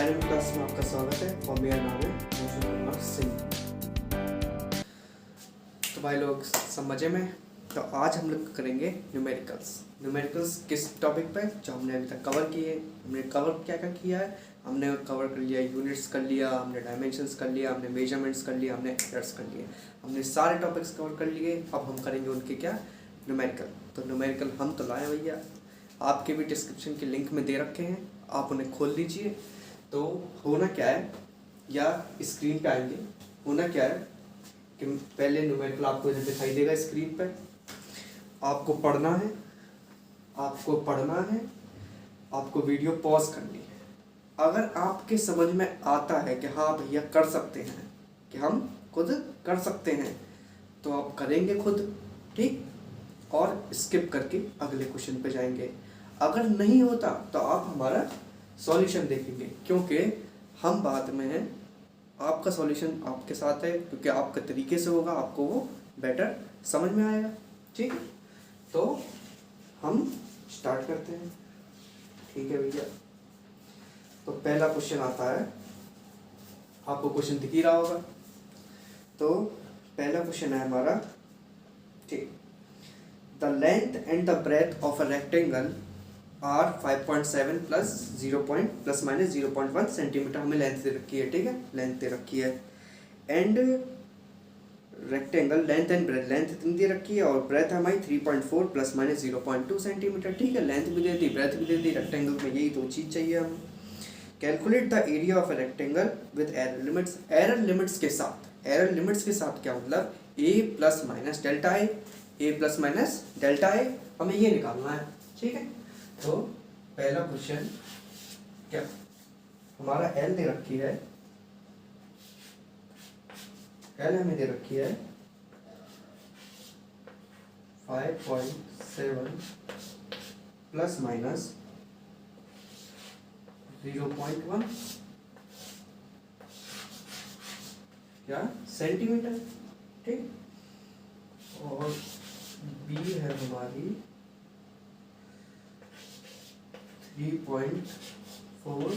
11वीं क्लास में आपका स्वागत है और मेरा नाम है रोशन कुमार सिंह। तो भाई लोग सब मज़े में। तो आज हम लोग करेंगे न्यूमेरिकल्स किस टॉपिक पे जो हमने अभी तक कवर किए। हमने कवर क्या क्या किया है, हमने कवर कर लिया यूनिट्स कर लिया, हमने डायमेंशंस कर लिया, हमने मेजरमेंट्स कर लिया, हमने एरर्स कर लिए। हमने सारे टॉपिक्स कवर कर लिए। अब हम करेंगे उनके क्या न्यूमेरिकल। तो न्यूमेरिकल हम तो लाए भैया, आपके भी डिस्क्रिप्शन के लिंक में दे रखे हैं, आप उन्हें खोल लीजिए। तो होना क्या है, या स्क्रीन पे आएंगे, होना क्या है कि पहले न्यूमेरिकल आपको इधर दिखाई देगा स्क्रीन पे। आपको पढ़ना है, आपको वीडियो पॉज करनी है। अगर आपके समझ में आता है कि हाँ भैया कर सकते हैं, कि हम खुद कर सकते हैं, तो आप करेंगे खुद, ठीक, और स्किप करके अगले क्वेश्चन पे जाएंगे। अगर नहीं होता तो आप हमारा सॉल्यूशन देखेंगे, क्योंकि हम बाद में हैं, आपका सॉल्यूशन आपके साथ है, क्योंकि आपके तरीके से होगा, आपको वो बेटर समझ में आएगा। ठीक, तो हम स्टार्ट करते हैं। ठीक है भैया, तो पहला क्वेश्चन आता है, आपको क्वेश्चन दिख ही रहा होगा। तो पहला क्वेश्चन है हमारा, ठीक, the length and the breadth of a rectangle are 5.7 plus 0.1 centimetre हमें लेंथ दे रखी है। ठीक है, लेंथ दे रखी है। And rectangle length and breadth, length इतनी दे रखी है और ब्रेथ हमारी 3.4 प्लस माइनस 0.2 सेंटीमीटर। ठीक है, लेंथ भी दे दी, ब्रेथ भी दे दी। रेक्टेंगल में यही दो चीज़ चाहिए हमें। Calculate the area of a rectangle with error limits. Error limits के साथ, एरर लिमिट्स के साथ क्या मतलब, ए प्लस माइनस डेल्टा ए, हमें ये निकालना है। ठीक है, तो पहला क्वेश्चन क्या, हमारा एल दे रखी है, एल हमें दे रखी है 5.7 प्लस माइनस 0.1 क्या सेंटीमीटर। ठीक, और बी है हमारी 3.4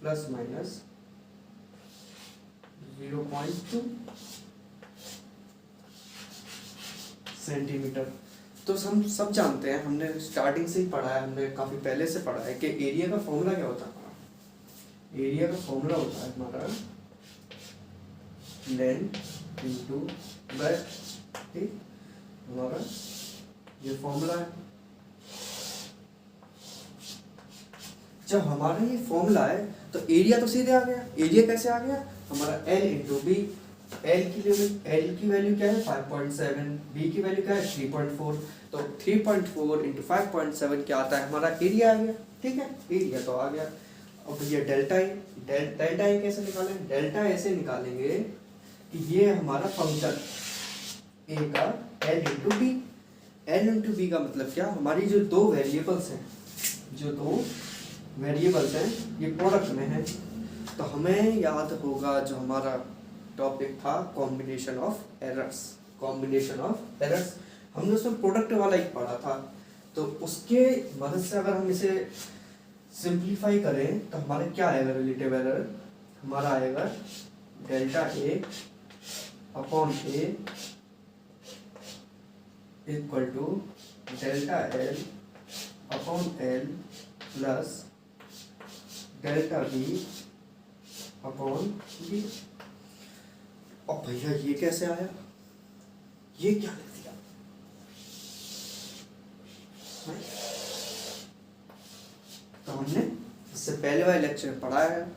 प्लस माइनस 0.2 सेंटीमीटर। तो हम सब जानते हैं, हमने स्टार्टिंग से ही पढ़ा है, हमने काफ़ी पहले से पढ़ा है कि एरिया का फॉर्मूला क्या होता है। एरिया का फॉर्मूला होता है हमारा लेंथ इंटू ब्रेथ। ठीक, हमारा ये फॉर्मूला है। जब हमारा ये फॉर्मूला है तो एरिया तो सीधे आ गया। एरिया कैसे आ गया, हमारा L इंटू बी। L की वैल्यू क्या है 5.7, B की वैल्यू क्या है 3.4। तो 3.4 इंटू 5.7 क्या आता है, हमारा एरिया आ गया। ठीक है, एरिया तो आ गया। अब भैया डेल्टा ए कैसे निकालेंगे, डेल्टा ऐसे निकालेंगे कि ये हमारा फंक्शन ए का L into B. L into B का मतलब क्या, हमारी जो दो वेरिएबल्स हैं, ये प्रोडक्ट में है। तो हमें याद होगा जो हमारा टॉपिक था कॉम्बिनेशन ऑफ एरर्स, हमने उसमें प्रोडक्ट वाला ही पढ़ा था। तो उसके मदद से अगर हम इसे सिंप्लीफाई करें तो हमारा क्या आएगा, रिलेटिव एरर हमारा आएगा delta A upon A equal to delta L upon L plus delta B upon B. अब भैया ये कैसे आया, ये क्या लिख दिया, तो हमने इससे पहले वाले लेक्चर में पढ़ा है।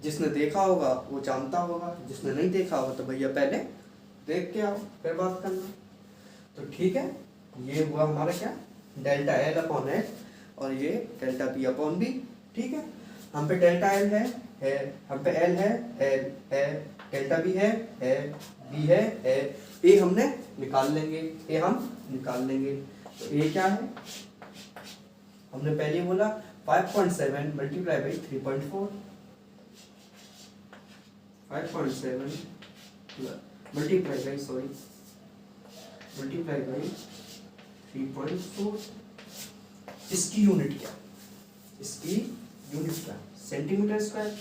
जिसने देखा होगा वो जानता होगा, जिसने नहीं देखा होगा तो भैया पहले देख के आओ फिर बात करना। तो ठीक है, ये हुआ हमारा क्या, डेल्टा एल अपॉन एल और ये डेल्टा बी अपॉन बी। ठीक है, हम पे डेल्टा एल है, हम पे एल है, एल है, डेल्टा बी है, बी है, ए हमने निकाल लेंगे, तो ए क्या है, हमने पहले बोला 5.7 मल्टीप्लाई बाई 3.4, 5.7 मल्टीप्लाई बाई 3.4। इसकी यूनिट क्या, सेंटीमीटर स्क्वायर।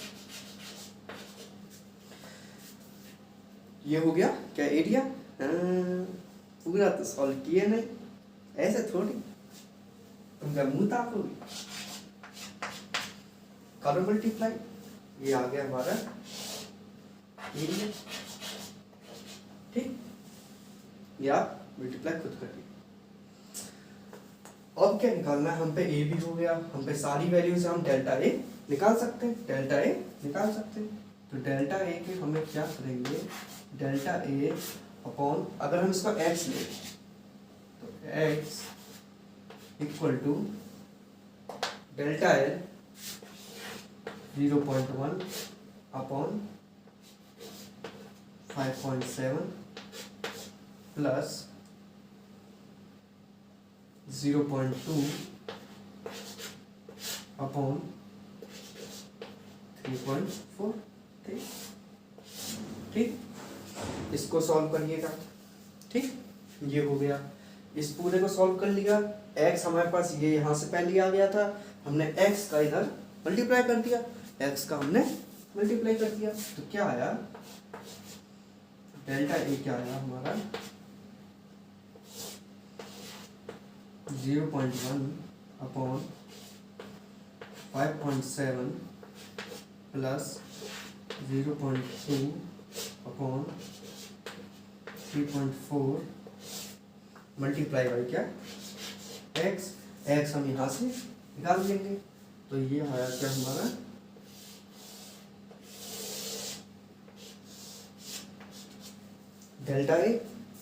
ये हो गया क्या एरिया। पूरा तो सॉल्व किए नहीं, ऐसे थोड़ी, तुमका मुंह ताकोगे। करो मल्टीप्लाई, ये आ गया हमारा एरिया। ठीक, ये आप मल्टीप्लाई खुद करिए। अब क्या निकालना है हम पे, ए भी हो गया, हम पे सारी वैल्यू से हम डेल्टा ए निकाल सकते हैं, डेल्टा ए निकाल सकते हैं। तो डेल्टा ए के हमें क्या करेंगे, डेल्टा ए अपॉन, अगर हम इसका एक्स लें तो X equal to delta L 0.1 upon 5.7 plus 0.2 upon 3.4। ठीक ठीक, इसको सॉल्व करिएगा। ठीक, ये हो गया, इस पूरे को सॉल्व कर लिया। x हमारे पास ये यहाँ से पहले आ गया था, हमने x का इधर मल्टीप्लाई कर दिया, x का हमने मल्टीप्लाई कर दिया, तो क्या आया, डेल्टा ए क्या आया हमारा 0.1 upon 5.7 plus 0.2 upon 3.4 multiply by क्या x, x हम यहाँ से निकाल लेंगे। तो ये आया क्या हमारा डेल्टा ए,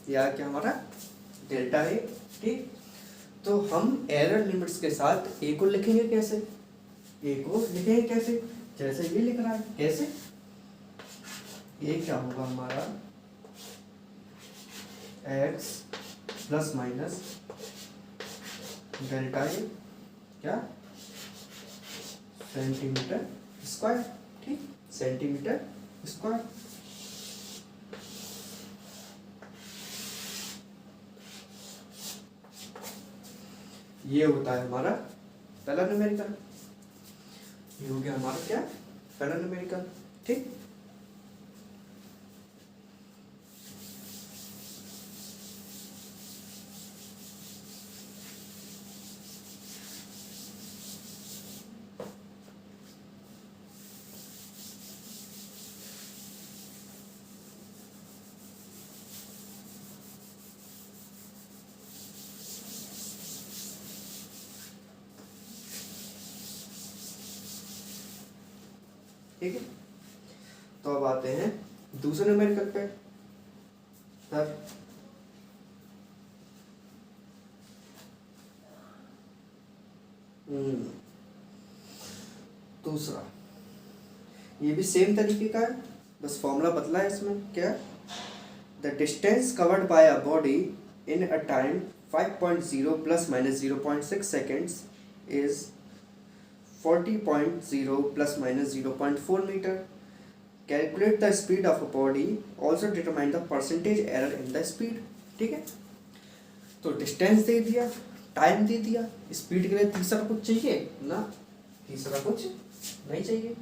या क्या हमारा डेल्टा ए। ठीक, तो हम एरर लिमिट्स के साथ ए को लिखेंगे कैसे, ए को लिखेंगे कैसे, जैसे ये लिख रहा है, कैसे, ये क्या होगा हमारा x plus minus delta A क्या सेंटीमीटर स्क्वायर। ठीक, सेंटीमीटर स्क्वायर। ये होता है हमारा पहला न्यूमेरिकल, ये हो गया हमारा क्या पहला न्यूमेरिकल। ठीक, ठीक है। तो अब आते हैं दूसरे न्यूमेरिकल पे। सर दूसरा, ये भी सेम तरीके का है, बस फॉर्मूला बदला है इसमें। क्या, the distance covered by a body in a time 5.0 plus minus 0.6 seconds is 40.0 plus minus 0.4 metre. Calculate the speed of a body, also determine the percentage error in the speed. ठीक है, तो distance दे दिया, time दे दिया, speed के लिए तीसरा कुछ चाहिए ना, तीसरा कुछ नहीं चाहिए।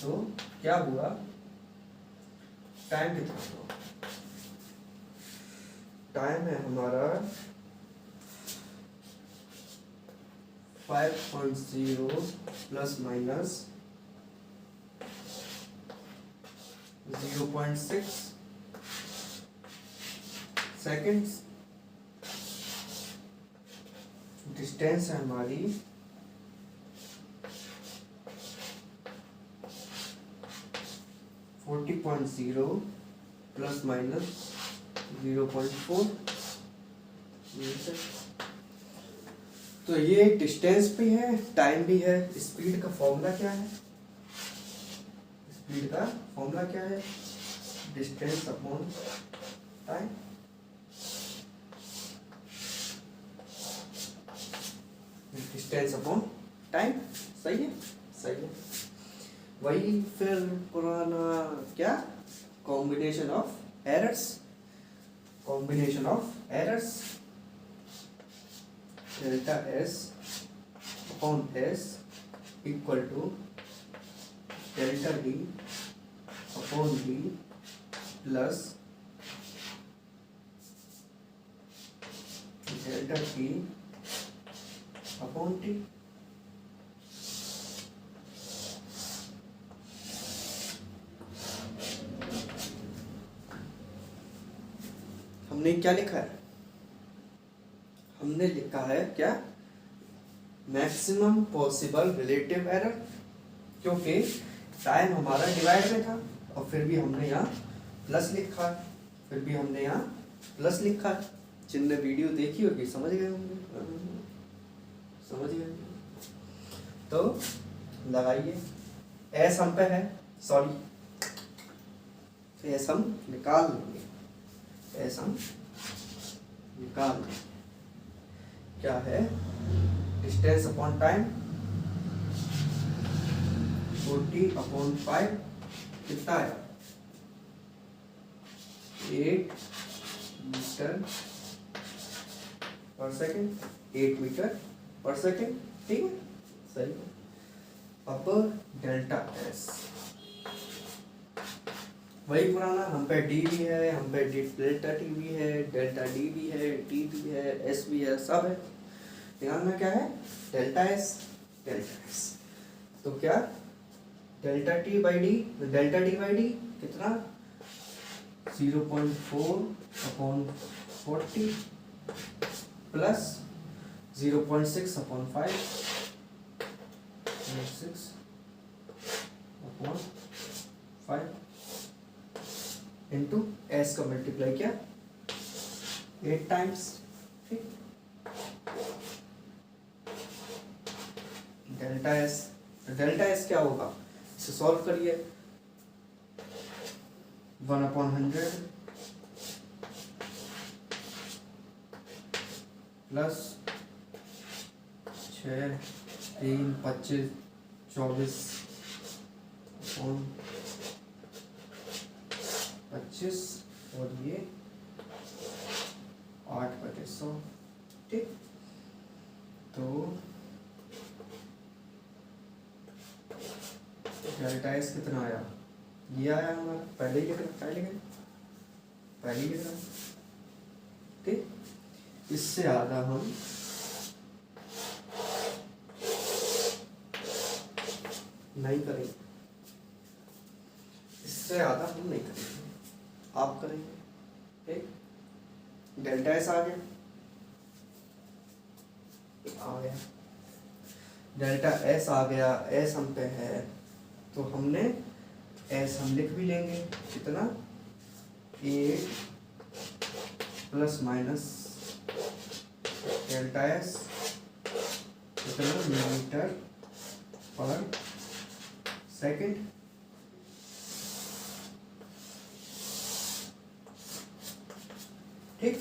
तो क्या हुआ, टाइम कितना हुआ, टाइम है हमारा 5.0 प्लस माइनस 0.6 सेकेंड्स। डिस्टेंस है हमारी 40.0 प्लस माइनस 0.4 मीटर। तो ये डिस्टेंस भी है, टाइम भी है। स्पीड का फॉर्मूला क्या है, स्पीड का फॉर्मूला क्या है, distance upon time. Distance upon time, सही है, सही है। वही फिर पुराना क्या, combination of errors, combination of errors, delta S upon S equal to delta D upon D plus delta T upon T. हमने क्या लिखा है? हमने लिखा है क्या? मैक्सिमम पॉसिबल रिलेटिव एरर, क्योंकि टाइम हमारा डिवाइड में था और फिर भी हमने यहाँ प्लस लिखा है, फिर भी हमने यहाँ प्लस लिखा है। जिनने वीडियो देखी होगी समझ गए होंगे, समझ गए। तो लगाइए, एस हम पे है, सॉरी एस हम निकाल लेंगे, एस हम निकाल लेंगे। क्या है? डिस्टेंस अपॉन टाइम 40/5 कितना आया? 8 मीटर पर सेकेंड, 8 मीटर पर सेकेंड। ठीक है, सही है। अब डेल्टा एस वही पुराना, हम पे डी भी है, हम पे डेल्टा टी भी है, डेल्टा डी भी है, टी भी है, एस भी है, सब है। ध्यान में क्या है? Delta S, delta S. तो क्या? Delta T by D, delta D by D कितना? 0.4/40 प्लस 0.6/5 6/5 इंटू एस का मल्टीप्लाई किया 8 टाइम्स। ठीक, डेल्टा एस, डेल्टा एस क्या होगा? इसे सॉल्व करिए। 1/100 प्लस 6, 3, 25, 24 25 और ये 8/100। ठीक, तो डेल्टा एस कितना आया? ये आया हमारा, पहले ही लिखना, पहले ही लिखना। ठीक, इससे आधा हम नहीं करेंगे, इससे आधा हम नहीं करेंगे, आप करेंगे। ठीक, डेल्टा एस आ गया, डेल्टा एस आ गया, एस हम पे है तो हमने एस हम लिख भी लेंगे कितना? 8 प्लस माइनस डेल्टा एस कितना? मीटर पर सेकेंड। ठीक,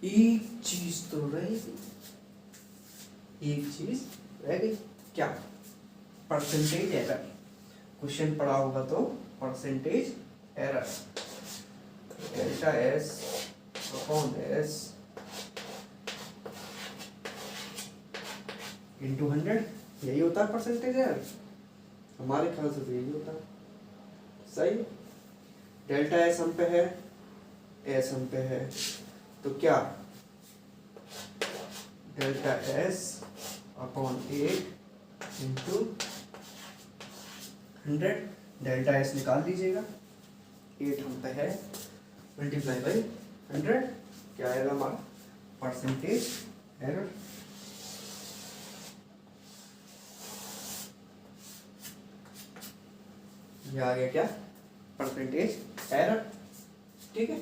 एक चीज तो रह गई, एक चीज रह गई, क्या? Percentage error. क्वेश्चन पढ़ा होगा तो percentage error, delta S upon S into 100, यही होता है परसेंटेज एरर हमारे ख्याल से, तो यही होता है। सही, डेल्टा एस हम पे है, एस हम पे है, तो क्या? Delta S upon 8 into 100, delta S निकाल लीजिएगा, 8 हम पे है, मल्टीप्लाई बाई 100, क्या आएगा हमारा? Percentage error. ये आ गया क्या? Percentage error. ठीक है,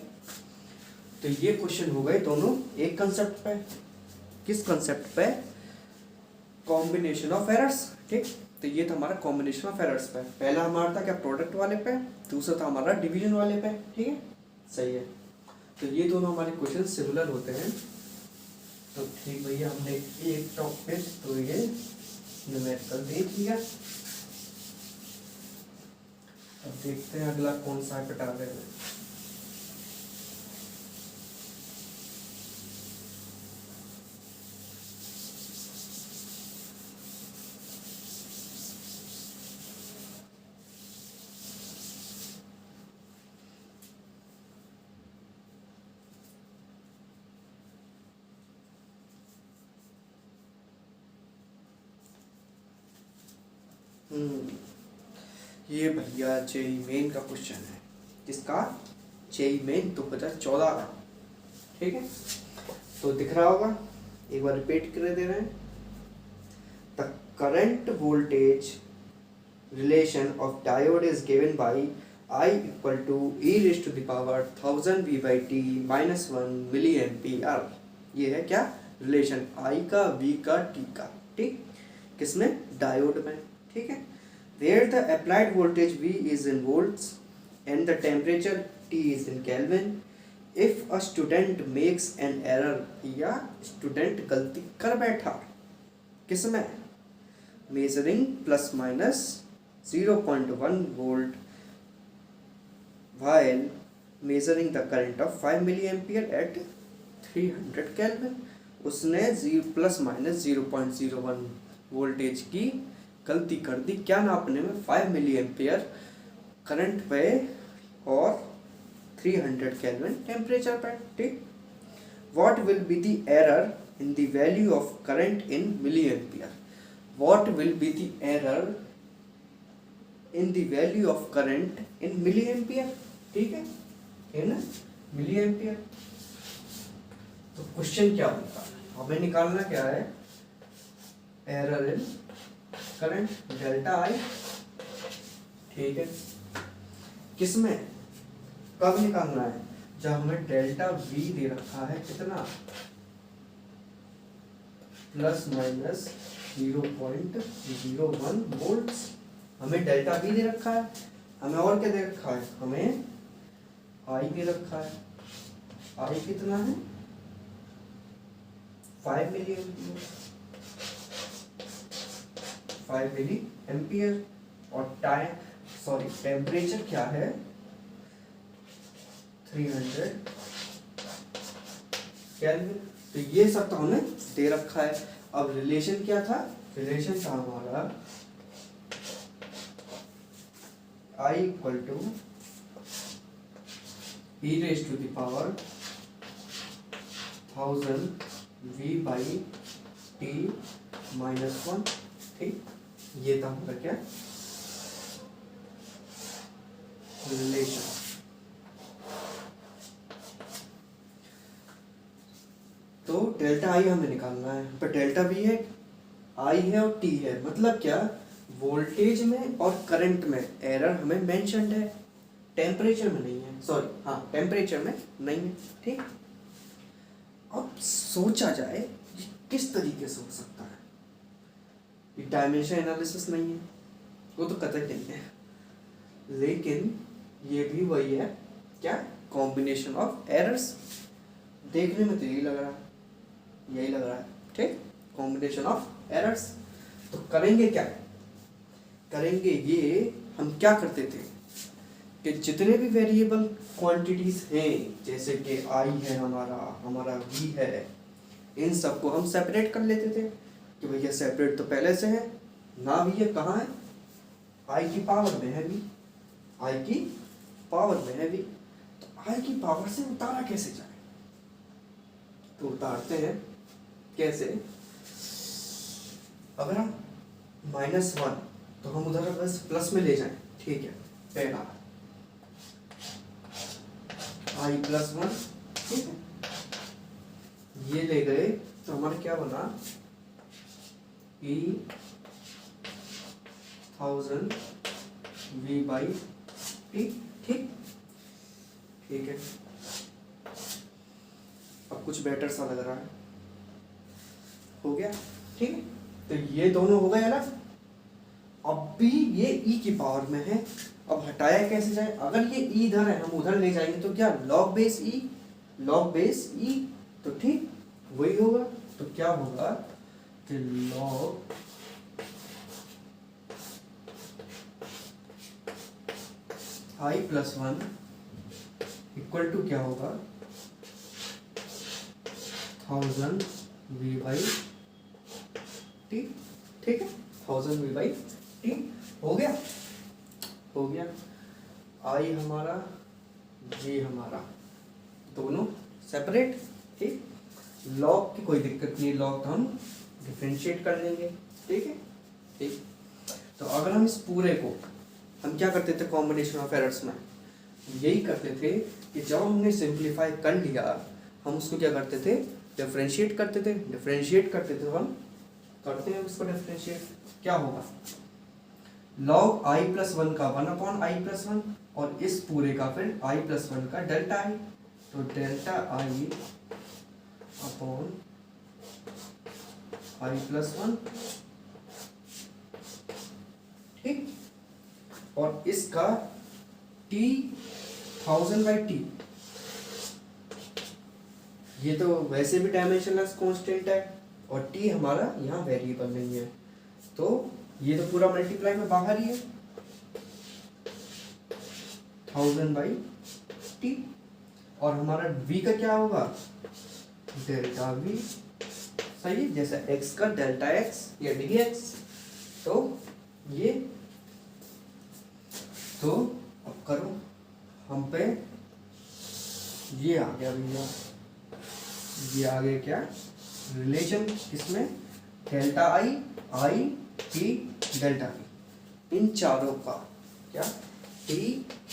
तो ये क्वेश्चन हो गए दोनों एक कंसेप्ट पे। किस कंसेप्ट पे? Combination of errors. ठीक, तो ये था हमारा कॉम्बिनेशन ऑफ एरर्स पे। पहला हमारा था क्या? प्रोडक्ट वाले पे, दूसरा था हमारा डिवीजन वाले पे। ठीक है, सही है। तो ये दोनों हमारे क्वेश्चन सिमिलर होते हैं। तो ठीक भैया, हमने एक टॉपिक तो ये न्यूमेरिकल देख लिया। अब देखते हैं अगला कौन सा है बता रहे हैं। ये भैया जेई मेन का क्वेश्चन है। किसका? जेई मेन 2014 का। ठीक है, तो दिख रहा होगा, एक बार रिपीट कर दे रहे हैं। The current voltage relation of diode is given by I equal to e raised to the power 1000 v by t minus 1 milliampere। ये है क्या? रिलेशन I का, V का, T का। ठीक, किसमें? डायोड में। ठीक है, where the applied voltage V is in volts and the temperature T is in Kelvin। if a student makes an error, या स्टूडेंट गलती कर बैठा किसमें? Measuring plus minus 0.1 volt while measuring the current of 5 milliampere at 300 Kelvin। उसने plus minus 0.01 voltage की गलती कर दी, क्या नापने में? 5 मिलीएम्पियर करंट पे और 300 केल्विन टेम्परेचर पे। ठीक, what will be the error in the value of current in milliampere? What will be the error in the value of current in milliampere? ठीक है ना, मिलीएम्पियर। तो क्वेश्चन क्या होता है, हमें निकालना क्या है? एरर इन करंट डेल्टा आई। ठीक है, किसमें, कब निकालना है? जब हमें डेल्टा वी दे रखा है कितना? Plus minus 0.01 volts. हमें डेल्टा वी दे रखा है, हमें और क्या दे रखा है? हमें आई दे रखा है। आई कितना है? 5 मिली एम्पियर, 5 मिली एम्पियर। और टेम्परेचर क्या है? 300 केल्विन। तो ये सब तो हमें दे रखा है। अब रिलेशन क्या था? रिलेशन था हमारा I equal to e raised to the power 1000 v by t minus 1। ठीक, ये था हमारा क्या? रिलेशन। तो डेल्टा आई हमें निकालना है, पर डेल्टा वी है, आई है और टी है। मतलब क्या? वोल्टेज में और करंट में एरर हमें मेंशन्ड है, टेम्परेचर में नहीं है। सॉरी, हाँ, टेम्परेचर में नहीं है। ठीक, अब सोचा जाए ये किस तरीके से हो सकता है? ये डायमेंशन एनालिसिस नहीं है, वो तो कतई नहीं है, लेकिन ये भी वही है क्या? Combination of errors. देखने में तो यही लग रहा है, यही लग रहा है। ठीक, कॉम्बिनेशन ऑफ एरर्स। तो करेंगे क्या? करेंगे ये, हम क्या करते थे कि जितने भी वेरिएबल क्वांटिटीज हैं, जैसे कि आई है हमारा वी है, इन सबको हम सेपरेट कर लेते थे कि भैया सेपरेट तो पहले से है ना। भैया कहाँ है? आई की पावर में है वी, आई की पावर में है वी। तो आई की पावर से उतारा कैसे जाए? तो उतारते हैं कैसे? अगर हम -1 तो हम उधर बस प्लस में ले जाएं। ठीक है, पहला आई +1। ठीक है, ये ले गए तो हमारा क्या बना? e 1000 v by t। ठीक, ठीक है, अब कुछ बेटर सा लग रहा है, हो गया। ठीक है, तो ये दोनों हो गए अलग। अब भी ये e की पावर में है, अब हटाया कैसे जाए? अगर ये e इधर है, हम उधर ले जाएंगे तो क्या? log base e, log base e। तो ठीक वही होगा। तो क्या होगा कि log i +1 इक्वल टू क्या होगा? 1000 v by t। ठीक है, 1000 v by t हो गया, हो गया। आई हमारा, जी हमारा, दोनों सेपरेट। ठीक, लॉग की कोई दिक्कत नहीं, लॉग तो हम डिफरेंशिएट कर लेंगे। ठीक है, ठीक। तो अगर हम इस पूरे को हम क्या करते थे कॉम्बिनेशन ऑफ एरर्स में, यही करते थे कि जब हमने सिंप्लीफाई कर लिया हम उसको क्या करते थे, डिफरेंशिएट करते थे। डिफरेंशिएट करते थे तो हम करते हैं उसको डिफरेंशिएट, क्या होगा log i प्लस वन का 1/i+1 और इस पूरे का फिर i+1 का डेल्टा i, तो डेल्टा i अपॉन i+1, ठीक। और इसका t 1000/t, ये तो वैसे भी डायमेंशनलेस कांस्टेंट है और t हमारा यहाँ वेरिएबल नहीं है, तो ये तो पूरा मल्टीप्लाई में बाहर ही है 1000/t। और हमारा v का क्या होगा, डेल्टा v, सही, जैसे x का डेल्टा x या dx। तो ये, तो अब करो हम पे, ये आ गया भैया, ये आ गया क्या रिलेशन, किसमें, delta i t delta v, इन चारों का क्या t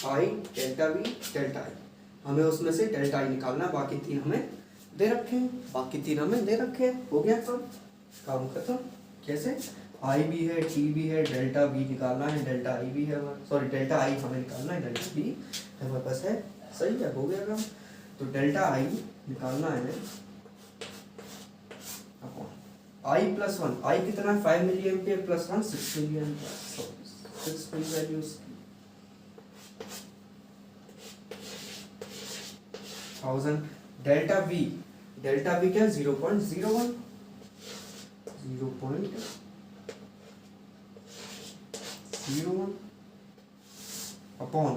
i delta v delta i, हमें उसमें से डेल्टा i निकालना, बाकी तीन हमें दे रखे हैं, हो गया काम खत्म। कैसे, i भी है t भी है, डेल्टा v निकालना है, डेल्टा i भी है, सॉरी डेल्टा i हमें निकालना है, डेल्टा v हमारे पास है, सही है, हो गया काम। तो डेल्टा i निकालना है i+1, i कितना है 5 milliampere plus 1 6 milliampere, 6 milli values 1000। Delta v क्या 0.01 अपॉन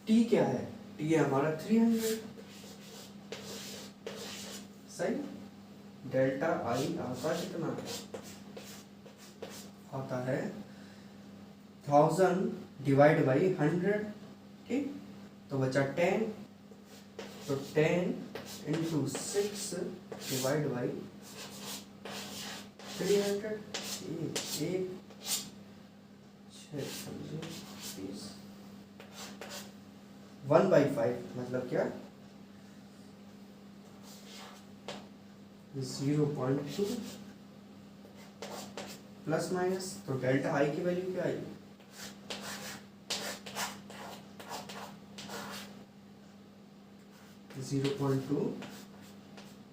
t क्या है, t है हमारा 300, सही। डेल्टा i आता कितना आता है 1000 डिवाइड बाई 100, ठीक, तो बचा 10, तो 10 इंटू 6 डिवाइड बाई 300, एक 1/5 मतलब क्या 0.2 प्लस माइनस, तो डेल्टा आई की वैल्यू क्या आई, .2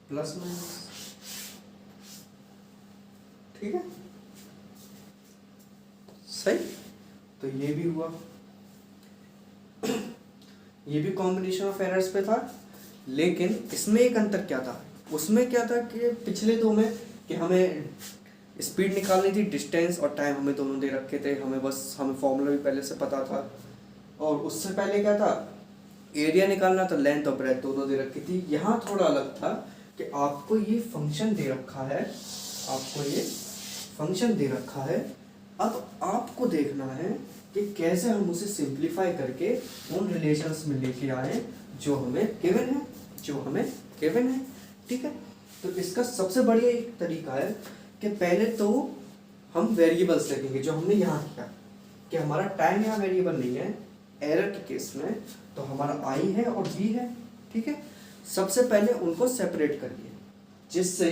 प्लस माइनस, ठीक है, सही। तो ये भी हुआ, ये भी कॉम्बिनेशन ऑफ एरर्स पे था, लेकिन इसमें एक अंतर क्या था, उसमें क्या था कि पिछले दो में कि हमें स्पीड निकालनी थी, डिस्टेंस और टाइम हमें दोनों दे रखे थे, हमें फॉर्मूला भी पहले से पता था, और उससे पहले क्या था एरिया निकालना, तो लेंथ और ब्रेथ दोनों दे रखी थी। यहाँ थोड़ा अलग था कि आपको ये फंक्शन दे रखा है, अब आपको देखना है कि कैसे हम उसे सिंप्लीफाई करके उन रिलेशंस में लेके आए जो हमें गिवन है, ठीक है। तो इसका सबसे बढ़िया एक तरीका है कि पहले तो हम वेरिएबल्स देखेंगे, जो हमने यहाँ किया कि हमारा टाइम यहाँ वेरिएबल नहीं है एरर के केस में, तो हमारा i है और v है, ठीक है। सबसे पहले उनको सेपरेट करिए, जिससे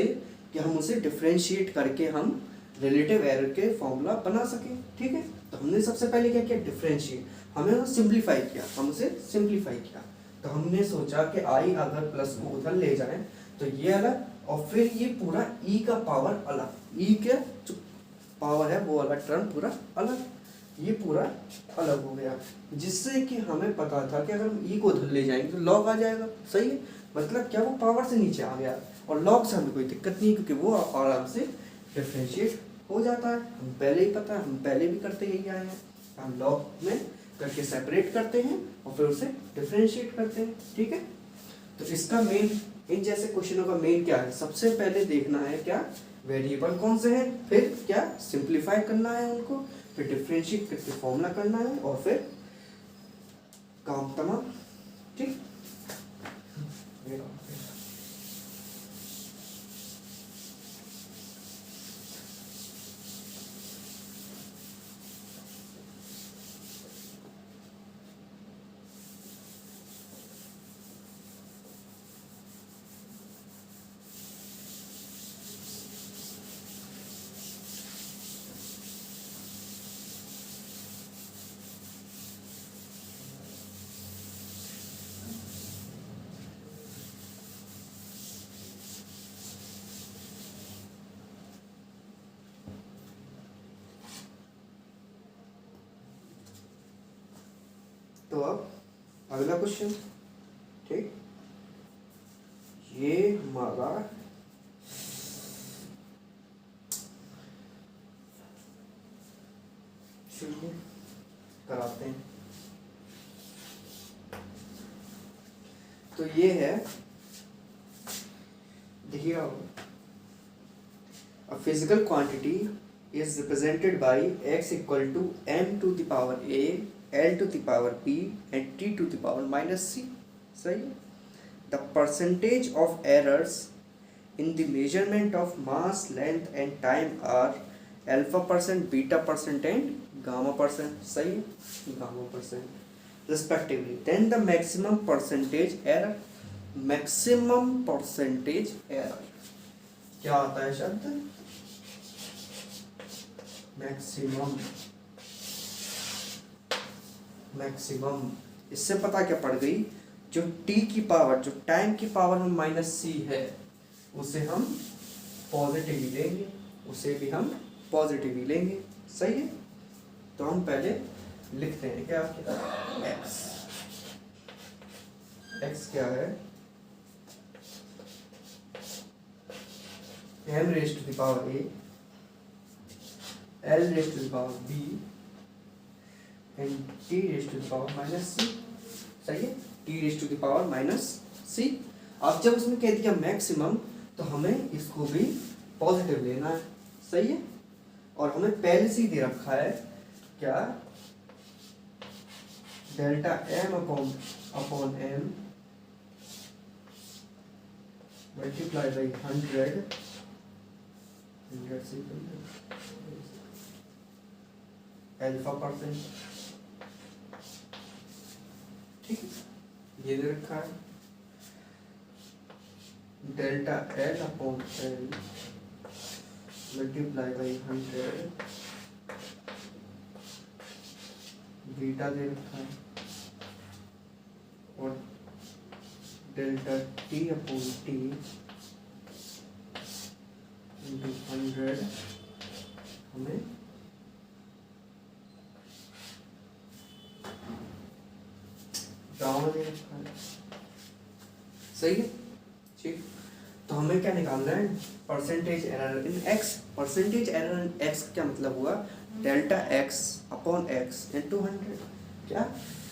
कि हम उसे डिफरेंशिएट करके हम रिलेटिव एरर के फॉर्मूला बना सकें, ठीक है। तो हमने सबसे पहले क्या किया, डिफरेंशिएट, हमें उसे सिंप्लीफाई किया, तो हमने सोचा कि i अगर प्लस को उधर ले जाए तो ये अलग, और फिर ये पूरा e का पावर अलग, e के जो पावर है वो अलग टर्म पूरा अलग, ये पूरा अलग हो गया, जिससे कि हमें पता था कि अगर हम e को उधर ले जाएंगे तो log आ जाएगा, सही है। मतलब क्या, वो पावर से नीचे आ गया, और log से हमें कोई दिक्कत नहीं, क्योंकि वो आराम से डिफरेंशिएट हो जाता है, हम पहले ही पता है, हम पहले भी करते यही आए हैं, हम log में करके सेपरेट करते हैं और फिर उसे डिफरेंशिएट करते हैं, ठीक है। तो इसका मेन, इन जैसे क्वेश्चनों का मेन क्या है, सबसे पहले देखना है क्या वेरिएबल कौन से हैं, फिर क्या सिंप्लीफाई करना है उनको, फिर डिफरेंशिएट करके फॉर्मूला करना है, और फिर काम तमाम, ठीक। तो अब अगला क्वेश्चन, ठीक, ये हमारा चलिए कराते हैं। तो ये है, देखिए, a physical quantity is represented by x equal to m to the power a, l to the power b and t to the power minus c. सही है। The percentage of errors in the measurement of mass, length and time are alpha percent, beta percent and gamma percent. सही है, gamma percent respectively. Then the maximum percentage error, maximum percentage error क्या आता है शब्द? Maximum. Maximum इससे पता क्या पड़ गई, जो t की पावर, जो टाइम की पावर में माइनस c है, उसे हम पॉजिटिव ही लेंगे, उसे भी हम पॉजिटिव ही लेंगे। सही है। तो हम पहले लिखते हैं क्या, x। x क्या है, m raised to the power a, l raised to the power b and t raised to the power minus c। सही है, t raised to the power minus c। अब जब उसमें कह दिया मैक्सिमम, तो हमें इसको भी पॉजिटिव लेना है। सही है। और हमें पहले से ही दे रखा है क्या, delta m upon m multiply by 100 alpha percent. ठीक है, ये दे रखा है delta L upon L multiply by 100, beta दे रखा है, और delta T upon T into 100 हमें गामा दे रखा है। सही है। ठीक, तो हमें क्या निकालना है, परसेंटेज एरर इन एक्स। परसेंटेज एरर इन एक्स क्या मतलब हुआ, delta X upon x into 100। क्या,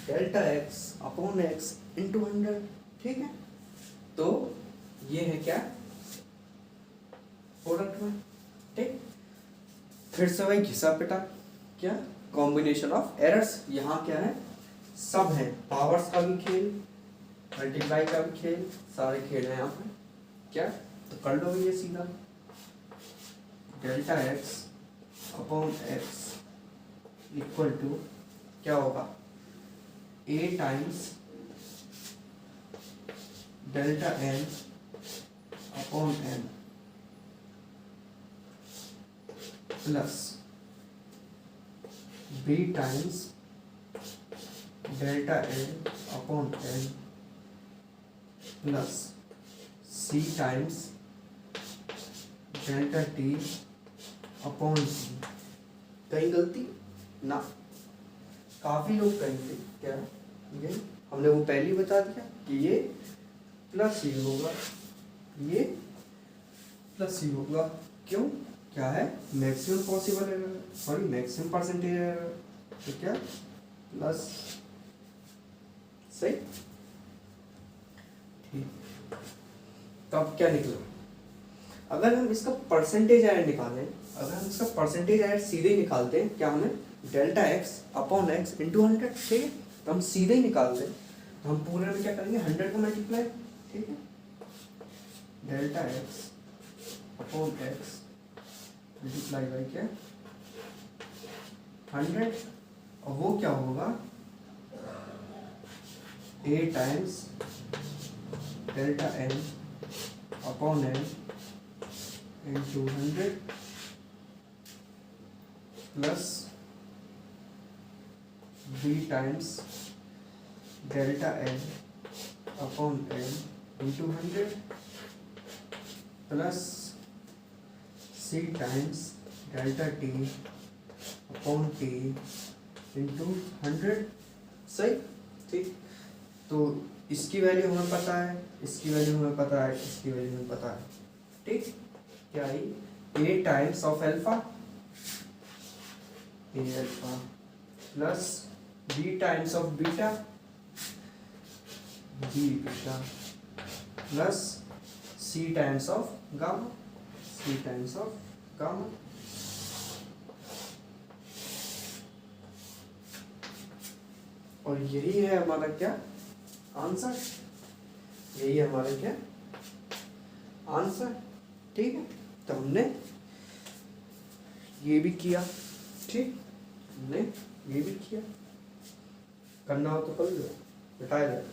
delta X upon x into 100। ठीक है, तो ये है क्या, प्रोडक्ट में। ठीक, फिर से वही घिसा पिटा, क्या, कॉम्बिनेशन ऑफ एरर्स। यहाँ क्या है, सब है, पावर्स का भी खेल, मल्टीप्लाई का भी खेल, सारे खेल हैं यहाँ पे। क्या, तो कर लो ये सीधा, delta X upon X equal to क्या होगा, a times delta N upon N plus b times delta N upon N plus c times delta T upon T. कहीं गलती ना, काफी लोग कहेंगे क्या, ये हमने वो पहले ही बता दिया कि ये प्लस ही होगा, ये प्लस ही होगा। क्यों, क्या है, maximum possible error, sorry maximum percentage error, तो क्या प्लस। सही। ठीक, तो अब क्या निकला, अगर हम इसका परसेंटेज एरर निकालें, अगर हम इसका परसेंटेज एरर सीधे ही निकालते हैं, क्या हमें delta X upon x into 100। ठीक है, तो हम सीधे ही निकाल दें, तो हम पूरे में क्या करेंगे, 100 का मल्टीप्लाई। ठीक है, delta X upon X multiply by क्या, 100, और वो क्या होगा, a times delta N upon N into 100 plus b times delta N upon N into 100 plus c times delta T upon T into 100। सही। ठीक, तो इसकी वैल्यू हमें पता है, इसकी वैल्यू हमें पता है, इसकी वैल्यू हमें पता है। ठीक, क्या आई, A times of alpha, A alpha plus B times of beta, B beta plus C times of gamma, C times of gamma. और यही है हमारा क्या आंसर, यही है हमारा क्या आंसर। ठीक है, तो हमने ये भी किया, ठीक, हमने ये भी किया, करना हो तो कर लो, बताया जाए।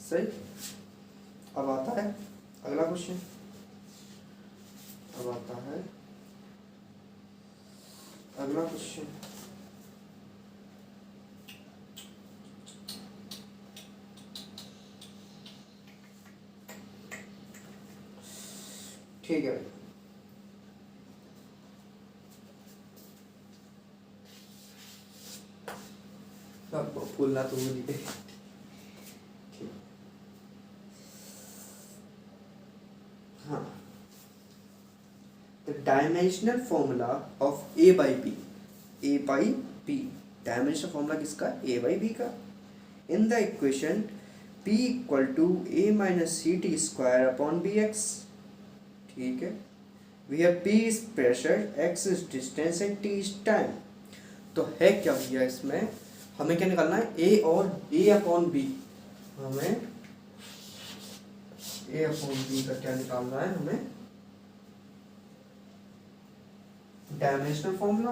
सही, अब आता है अगला क्वेश्चन, अब आता है अगला क्वेश्चन। ठीक है, अब फूलना तो मुझे दे। हाँ, the dimensional formula of a by b, a by b, dimensional formula किसका, a by b का, in the equation p equal to a minus ct square upon bx। ठीक है, where p is pressure, x is distance and t is time। तो है क्या भैया, इसमें हमें क्या निकालना है, a और a अपॉन b, हमें a अपॉन b का क्या निकालना है, हमें dimensional formula,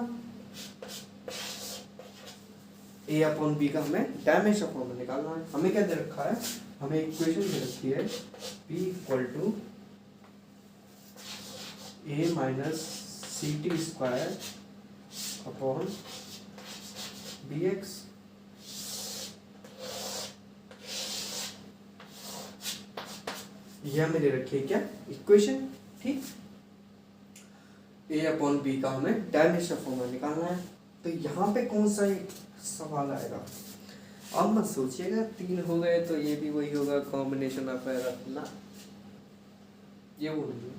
a upon b का हमें डायमेंशनल फॉर्मूला निकालना है। हमें क्या दे रखा है, हमें इक्वेशन दे रखी है p equal to a minus C T square upon B X. यह हमें दे रखी है क्या इक्वेशन, ठीक, a अपॉन बी का हमें डायमेंशनल फॉर्मूला निकालना है। तो यहाँ पे कौन सा एक सवाल आएगा, अब मत सोचिएगा 3 हो गए तो ये भी वही होगा, कॉम्बिनेशन ऑफ एरर ना, ये वो नहीं है,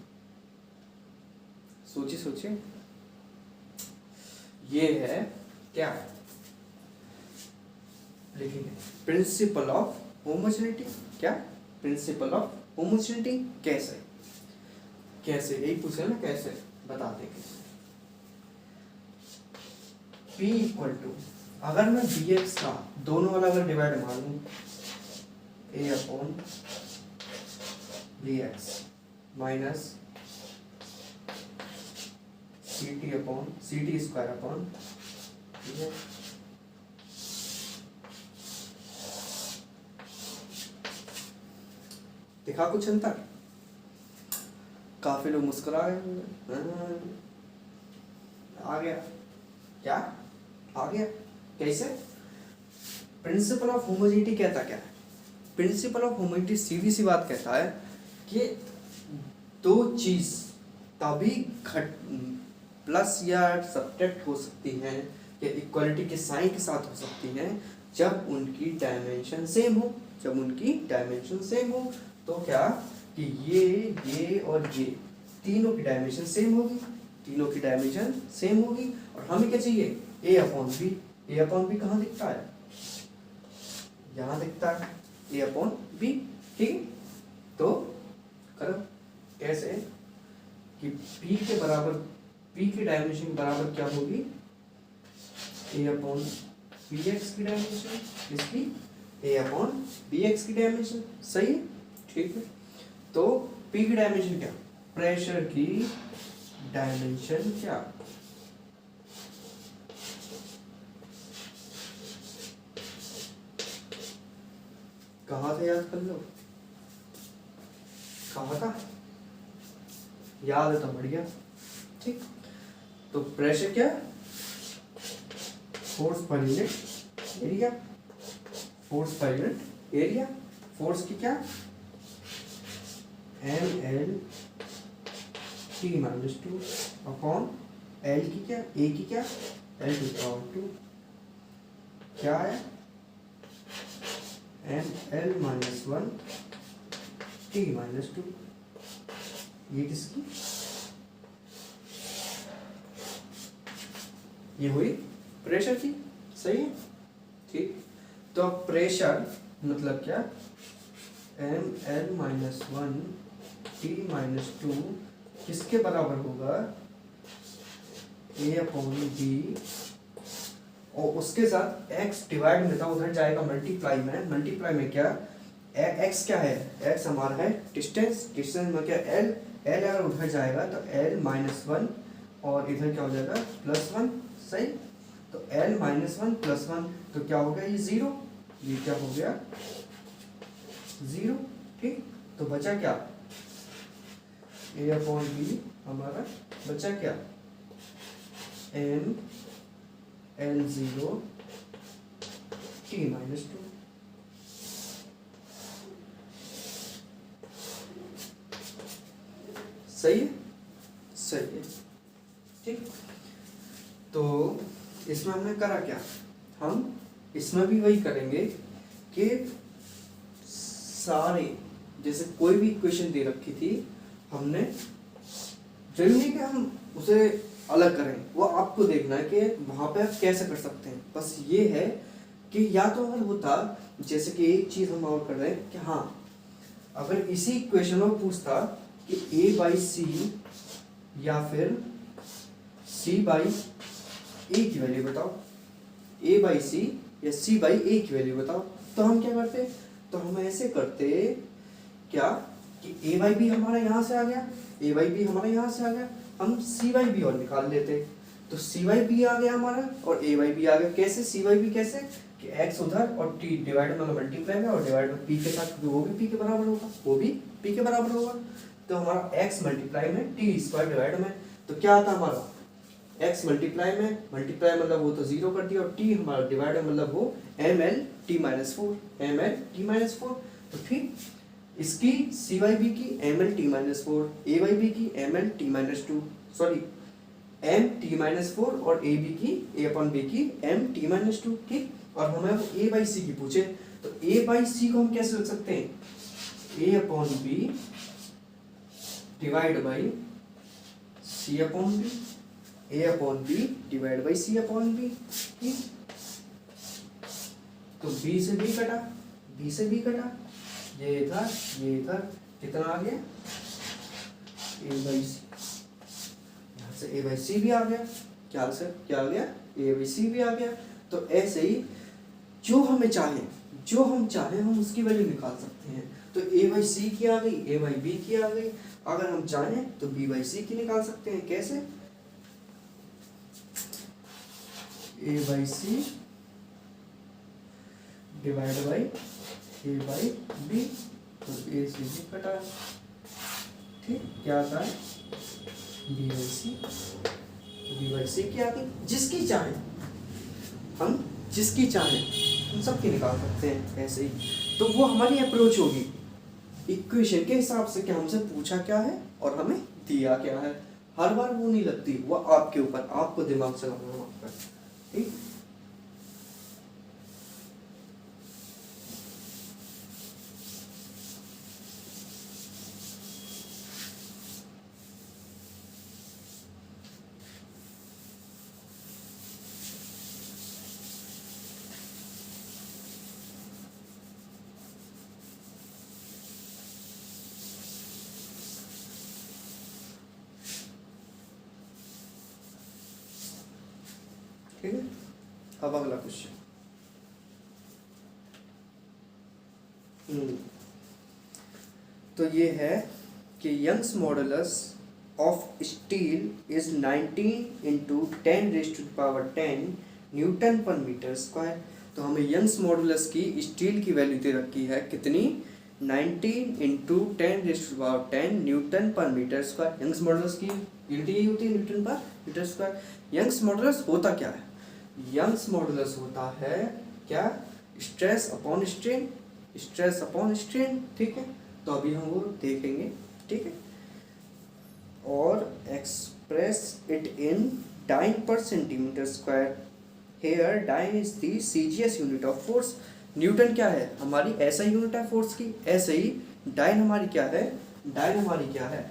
सोचिए सोचिए। ये है क्या, लिखेंगे प्रिंसिपल ऑफ होमोजेनिटी। क्या, प्रिंसिपल ऑफ होमोजेनिटी कैसे, कैसे यही पूछे ना, कैसे बताते कैसे। P इक्वल टू, अगर मैं dx का दोनों वाला अगर डिवाइड मारूं, a upon dx minus C T upon C T square upon, दिखा कुछ अंतर, काफी लोग मुस्कुरा रहे, आ गया क्या, आ गया कैसे। प्रिंसिपल ऑफ होमोजेनिटी कहता क्या है, प्रिंसिपल ऑफ होमोजेनिटी सीधी सी बात कहता है कि दो चीज तभी घट प्लस या सब्ट्रैक्ट हो सकती हैं या इक्वलिटी के साइन के साथ हो सकती हैं जब उनकी डायमेंशन सेम हो, जब उनकी डायमेंशन सेम हो। तो क्या कि ये और ये तीनों की डायमेंशन सेम होगी, तीनों की डायमेंशन सेम होगी। और हमें क्या चाहिए, a upon B. a upon B कहाँ दिखता है, यहाँ दिखता है a अपॉन बी, ठीक है। तो करो कैसे कि p के बराबर, p की डायमेंशन बराबर क्या होगी, a अपॉन बी एक्स की डायमेंशन, इसकी a अपॉन बी एक्स की डायमेंशन, सही है, ठीक है। तो p की डायमेंशन क्या, प्रेशर की डायमेंशन क्या, कहा था, याद कर लो, कहा था, याद है तो बढ़िया, ठीक। तो प्रेशर क्या, force per unit area, force per unit area, force की क्या ml t minus two upon L की क्या ए की क्या एल टू पावर टू, क्या है ml minus one T minus two, ये किसकी, ये हुई प्रेशर की, सही है, ठीक। तो अब प्रेशर मतलब क्या ml minus one T minus two किसके बराबर होगा a अपॉन बी, और उसके साथ x डिवाइड में था, उधर जाएगा मल्टीप्लाई में क्या x क्या है, x हमारा है डिस्टेंस, डिस्टेंस में क्या l अगर उधर जाएगा तो l माइनस वन और इधर क्या हो जाएगा प्लस वन, सही। तो l minus one plus one तो क्या हो गया ये जीरो, ये क्या हो गया जीरो, ठीक। तो बचा क्या a अपॉन बी, हमारा बचा क्या m l zero t minus to, सही है, सही है, ठीक। तो इसमें हमने करा क्या, हम इसमें भी वही करेंगे कि सारे जैसे कोई भी इक्वेशन दे रखी थी हमने, जरूरी नहीं कि हम उसे अलग करें, वो आपको देखना है कि वहां पे आप कैसे कर सकते हैं। बस ये है कि या तो अगर होता जैसे कि एक चीज हम और कर रहे हैं कि हाँ अगर इसी इक्वेशन में पूछता कि a बाई सी या फिर c बाई ए की वैल्यू बताओ, a बाई सी या c बाई ए की वैल्यू बताओ, तो हम क्या करते, तो हम ऐसे करते क्या कि a बाई बी हमारा यहाँ से आ गया, a बाई बी हमारा यहाँ से आ गया, हम c बाई बी और निकाल लेते, तो c बाई बी आ गया हमारा और a बाई बी आ गया। कैसे c बाई बी, कैसे कि x उधर और t डिवाइड मतलब मल्टीप्लाई में और डिवाइड में p के साथ, वो भी p के बराबर होगा, वो भी p के बराबर होगा। तो हमारा x मल्टीप्लाई में t स्क्वायर डिवाइड में, तो क्या आता हमारा x मल्टीप्लाई में, मल्टीप्लाई मतलब वो तो जीरो कर दिया और t हमारा डिवाइड में मतलब वो ml t minus four, ml t minus four. तो फिर इसकी c बाई बी की ml t minus four, a by B की ml t minus two, sorry m t minus four और a बी की a अपॉन बी की m t minus two, ठीक। और हमें वो a बाई सी की पूछे, तो a बाई सी को हम कैसे लिख सकते हैं, a upon B divide by c upon B, a upon B divide by c upon B, ठीक। तो b से b कटा, b से b कटा, ये इधर कितना आ गया a बाई सी, यहाँ से a बाई सी भी आ गया, क्या से क्या आ गया a बाई सी भी आ गया। तो ऐसे ही जो हमें चाहे, जो हम चाहे हम उसकी वैल्यू निकाल सकते हैं। तो a बाई सी की आ गई, a बाई बी की आ गई, अगर हम चाहें तो b बाई सी की निकाल सकते हैं। कैसे, a by C divide by a by B, तो a से b कटा, ठीक। क्या आता है b by C, b by C की आ गई। जिसकी चाहे हम, जिसकी चाहे हम सबकी निकाल सकते हैं ऐसे ही। तो वो हमारी अप्रोच होगी इक्वेशन के हिसाब से कि हमसे पूछा क्या है और हमें दिया क्या है। हर बार वो नहीं लगती, वो आपके ऊपर, आपको दिमाग चलाना है आपका, ठीक। ठीक है, अब अगला क्वेश्चन। तो ये है कि Young's modulus of steel is 19 into 10⁻10 newton per metre square. तो हमें यंग्स मॉडुलस की स्टील की वैल्यू दे रखी है कितनी, 19 into 10⁻10 newton per metre square. Young's modulus की यूनिट यही होती है Newton per metre square. Young's modulus होता क्या है, यंग्स मॉडुलस होता है क्या, stress upon strain, stress upon strain, ठीक है। तो अभी हम वो देखेंगे, ठीक है। और express it in dyne per centimetre square, here dyne is the CGS unit of force. Newton क्या है हमारी, ऐसा यूनिट है फोर्स की, ऐसे ही डाइन हमारी क्या है, डाइन हमारी क्या है,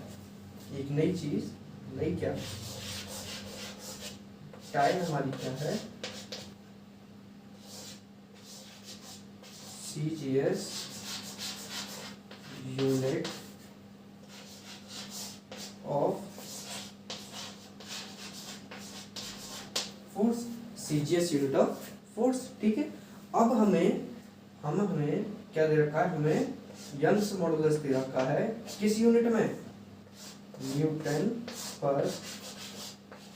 एक नई चीज, नई क्या, डाइन हमारी क्या है, CGS unit of force, CGS unit of force, ठीक है। अब हमें क्या दे रखा है, हमें यंग्स मॉडुलस दे रखा है किस यूनिट में, न्यूटन पर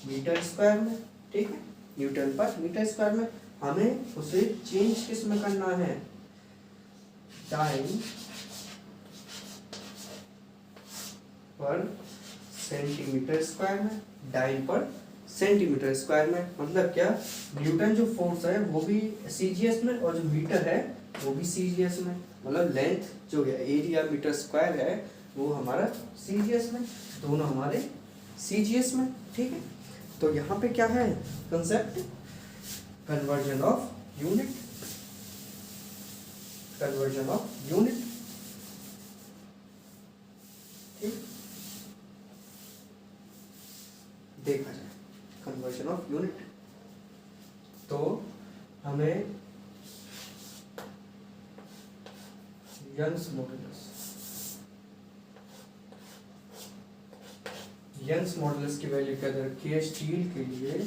मीटर स्क्वायर में, ठीक है। न्यूटन पर मीटर स्क्वायर में हमें उसे चेंज किस में करना है, डाइन पर सेंटीमीटर स्क्वायर में, डाइन पर सेंटीमीटर स्क्वायर में। मतलब क्या, न्यूटन जो फोर्स है वो भी सीजीएस में और जो मीटर है वो भी सीजीएस में, मतलब लेंथ जो है एरिया मीटर स्क्वायर है वो हमारा सीजीएस में, दोनों हमारे सीजीएस में, ठीक है। तो यहाँ पे क्या है concept, conversion of unit, conversion of unit, ठीक, देखा जाए कन्वर्जन ऑफ यूनिट। तो हमें यंग्स मॉडुलस, यंग्स मॉडुलस की वैल्यू क्या दे रखी है, स्टील के लिए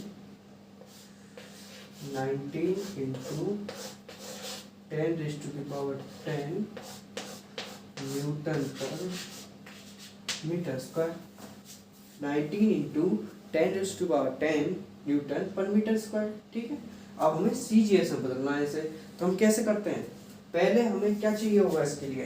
19 into 10⁻10 newton per metre square, 19 into 10⁻10 newton per metre square, ठीक है। अब हमें सीजीएस में बदलना है इसे, तो हम कैसे करते हैं, पहले हमें क्या चाहिए होगा इसके लिए,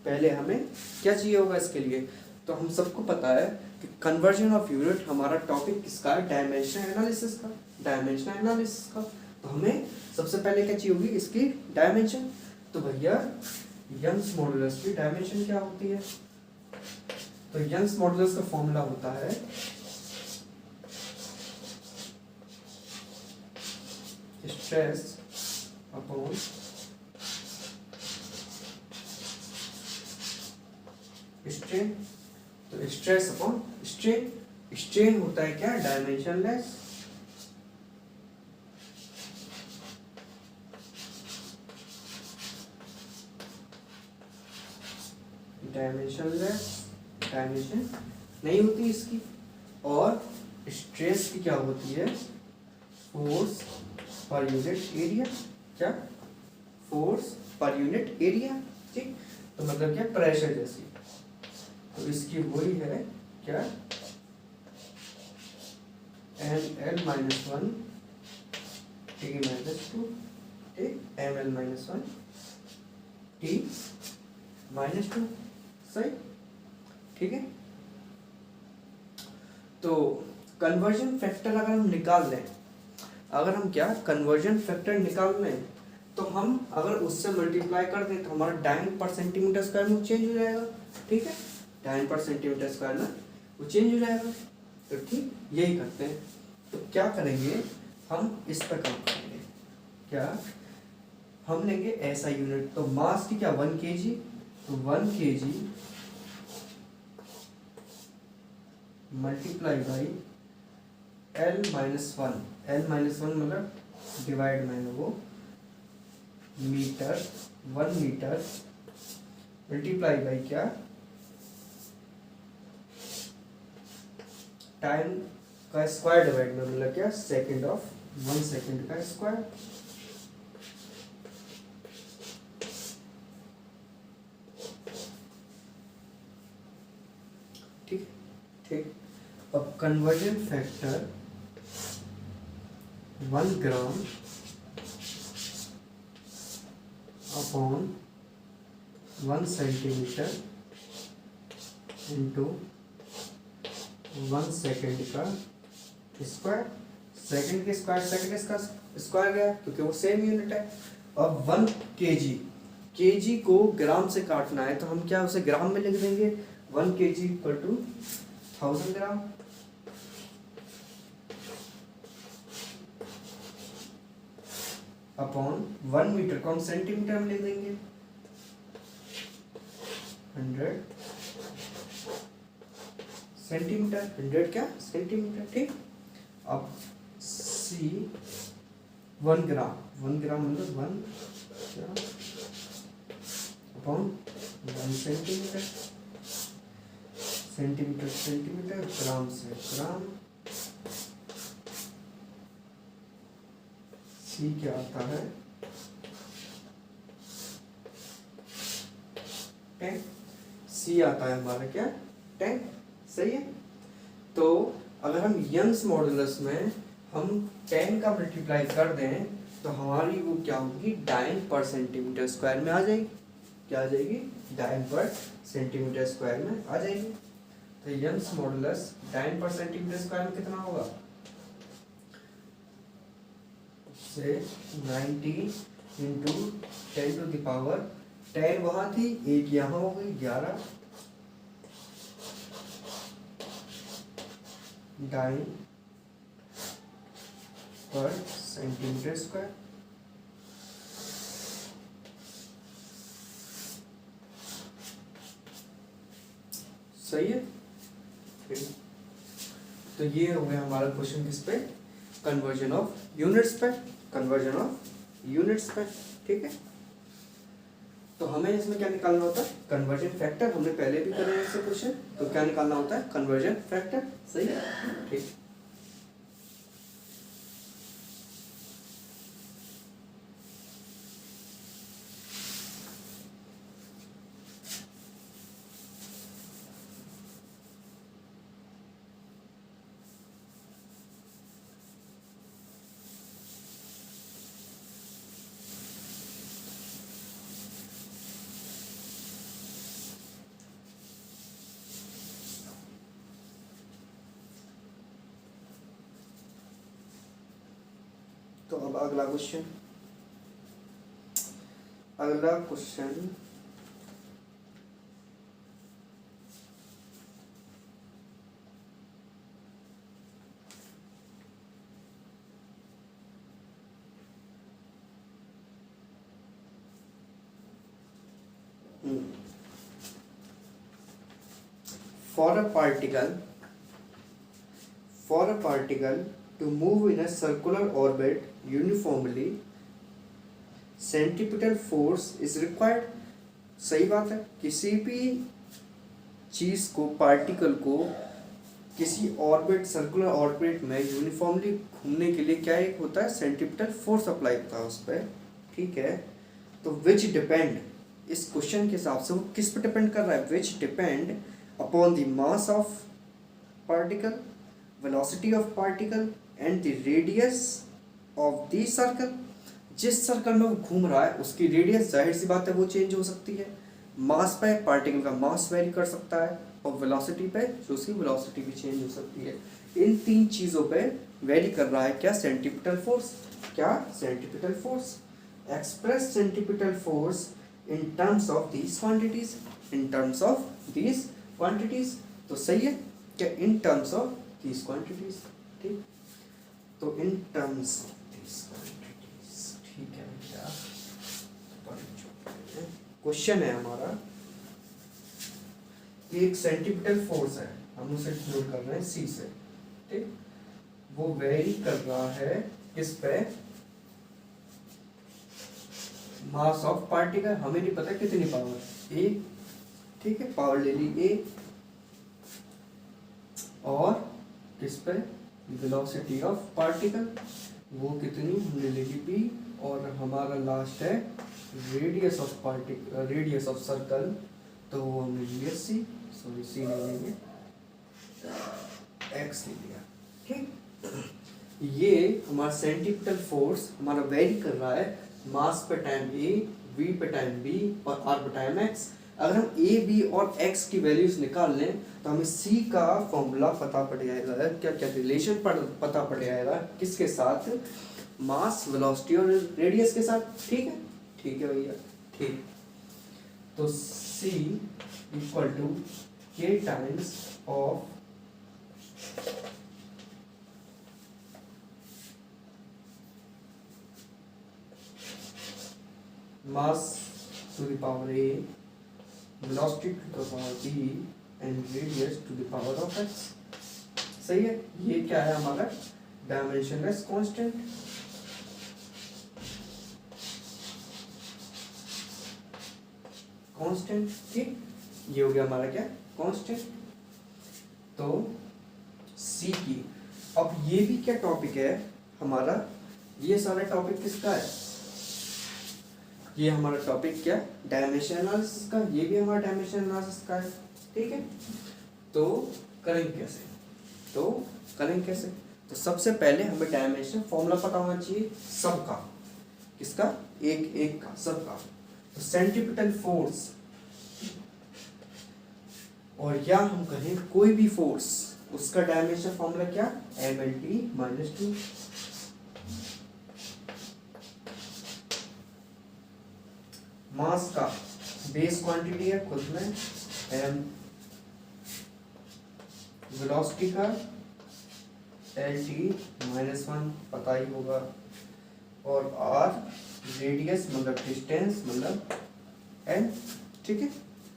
पहले हमें क्या चाहिए होगा इसके लिए, तो हम सबको पता है कि कन्वर्जन ऑफ यूनिट हमारा टॉपिक किसका है, डायमेंशनल एनालिसिस का, डायमेंशनल एनालिसिस का। तो हमें सबसे पहले क्या चाहिए होगी, इसकी डायमेंशन। तो भैया यंग्स मॉडुलस की डायमेंशन क्या होती है, तो यंग्स मॉडुलस का फॉर्मूला होता है स्ट्रेस अपॉन स्ट्रेन। तो स्ट्रेस अपॉन स्ट्रेन, स्ट्रेन होता है क्या, डायमेंशनलेस, डायमेंशनलेस, डायमेंशन नहीं होती इसकी। और स्ट्रेस की क्या होती है, फोर्स पर यूनिट एरिया, क्या, फोर्स पर यूनिट एरिया, ठीक। तो मतलब क्या, प्रेशर जैसी। तो इसकी वही है क्या, ml-1 t-2, ठीक, ml-1 t-2, सही, ठीक है। तो कन्वर्जन फैक्टर अगर हम निकाल लें, अगर हम क्या कन्वर्जन फैक्टर निकाल लें, तो हम अगर उससे मल्टीप्लाई कर दें तो हमारा डाइन पर सेंटीमीटर स्क्वायर में चेंज हो जाएगा, ठीक है, डाइन पर सेंटीमीटर स्क्वायर में वो चेंज हो जाएगा। तो ठीक यही करते हैं। तो क्या करेंगे, हम इस पर काम करेंगे, क्या हम लेंगे ऐसा यूनिट, तो मास की क्या 1 kg, तो 1 kg multiply by L-1, L-1 मतलब डिवाइड में वो मीटर, 1 मीटर मल्टीप्लाई बाई क्या, टाइम का स्क्वायर डिवाइड में मतलब क्या, सेकेंड ऑफ 1 सेकेंड का स्क्वायर, ठीक ठीक। अब conversion factor 1 gram upon 1 centimetre into 1 second का स्क्वायर, सेकंड के स्क्वायर, सेकंड इसका स्क्वायर गया क्योंकि वो सेम यूनिट है। अब 1 केजी, केजी को ग्राम से काटना है तो हम क्या उसे ग्राम में लिख देंगे, 1 KG equal to 1000 gram. Upon 1 metre को हम सेंटीमीटर में लिख देंगे, 100 सेंटीमीटर, 100 क्या सेंटीमीटर, ठीक। अब सी 1 ग्राम, 1 ग्राम मतलब 1 gram upon 1 centimetre, centimetre centimetre, gram से ग्राम। सी क्या आता है 10, सी आता है हमारा क्या 10, सही है। तो अगर हम यंग्स मॉडुलस में हम 10 का मल्टीप्लाई कर दें तो हमारी वो क्या होगी, डाइन पर सेंटीमीटर स्क्वायर में आ जाएगी, क्या आ जाएगी, डाइन पर सेंटीमीटर स्क्वायर में आ जाएगी। तो Young's modulus dine per centimetre square में कितना होगा, से 90 इंटू 10 टू द पावर 10 वहां थी, 8 यहाँ हो गई, 11 डाइन पर सेंटीमीटर स्क्वायर। सही है। तो ये हो गया हमारा क्वेश्चन किस पे, कन्वर्जन ऑफ यूनिट्स पे, कन्वर्जन ऑफ यूनिट्स पे, ठीक है। तो हमें इसमें क्या निकालना होता है, कन्वर्जन फैक्टर, हमने पहले भी करे ऐसे क्वेश्चन, तो क्या निकालना होता है, कन्वर्जन फैक्टर, सही है, ठीक। तो अब अगला क्वेश्चन, अगला question for a particle to move in a circular orbit uniformly centripetal force is required। सही बात है, किसी भी चीज को, पार्टिकल को किसी ऑर्बिट, सर्कुलर ऑर्बिट में यूनिफॉर्मली घूमने के लिए क्या एक होता है, सेंट्रीपिटल फोर्स अप्लाई होता है उस पर, ठीक है। तो विच डिपेंड, इस क्वेश्चन के हिसाब से वो किस पे डिपेंड कर रहा है, विच depend upon the mass of particle, velocity of particle and the radius of the circle. जिस सर्कल में वो घूम रहा है उसकी रेडियस, जाहिर सी बात है वो चेंज हो सकती है, मास पे पार्टिकल का मास वेरी कर सकता है, और वेलोसिटी पे जो उसकी वेलोसिटी भी चेंज हो सकती है। इन तीन चीज़ों पे वेरी कर रहा है क्या, सेंट्रीपिटल फोर्स, क्या centripetal force. Express centripetal force in terms of these quantities, in terms of these quantities. तो सही है क्या, in terms of these quantities, ठीक। तो in terms of these quantities, ठीक है बेटा। क्वेश्चन है हमारा कि एक सेंट्रीपिटल फोर्स है, हम उसे डिनोट कर रहे हैं सी से, ठीक। वो वेरी कर रहा है किस पे, मास ऑफ पार्टिकल, हमें नहीं पता कितनी पावर, ए, ठीक है, पावर ले ली ए, और किस पे, वेलोसिटी ऑफ पार्टिकल, वो कितनी हमने ले ली बी, और हमारा लास्ट है radius of particle, radius of circle, तो वो हमने लिया सी, सॉरी सी ले लेंगे, एक्स ले लिया, ठीक। ये हमारा सेंट्रीपिटल फोर्स हमारा वेरी कर रहा है मास पे टाइम ए, वी पे टाइम बी, और आर पे टाइम एक्स। अगर हम ए बी और एक्स की वैल्यूज निकाल लें तो हमें सी का फॉर्मूला पता पड़ जाएगा, क्या क्या रिलेशन पता पड़ जाएगा, किसके साथ, मास वेलोसिटी और रेडियस के साथ। ठीक है भैया, ठीक। तो सी इक्वल टू के times of mass to the power A, velocity to the power B and radius to the power of x। सही है। ये क्या है हमारा डायमेंशनलेस कांस्टेंट। ठीक, ये हो गया हमारा क्या, कांस्टेंट। तो सी की, अब ये भी क्या टॉपिक है हमारा, ये सारा टॉपिक किसका है, ये हमारा टॉपिक क्या, डायमेंशन एनालिसिस का, ये भी हमारा डायमेंशन एनालिसिस का है। ठीक है, तो करेंगे कैसे, तो सबसे पहले हमें डायमेंशन फॉर्मूला पता होना चाहिए सबका, किसका, एक एक का, सबका। तो सेंट्रीपिटल फोर्स, और या हम कहें कोई भी फोर्स, उसका डायमेंशन फॉर्मूला क्या, mLT - 2। मास का बेस क्वांटिटी है खुद में m, वेलोसिटी का LT -1 पता ही होगा, और r रेडियस मतलब डिस्टेंस मतलब l। ठीक है,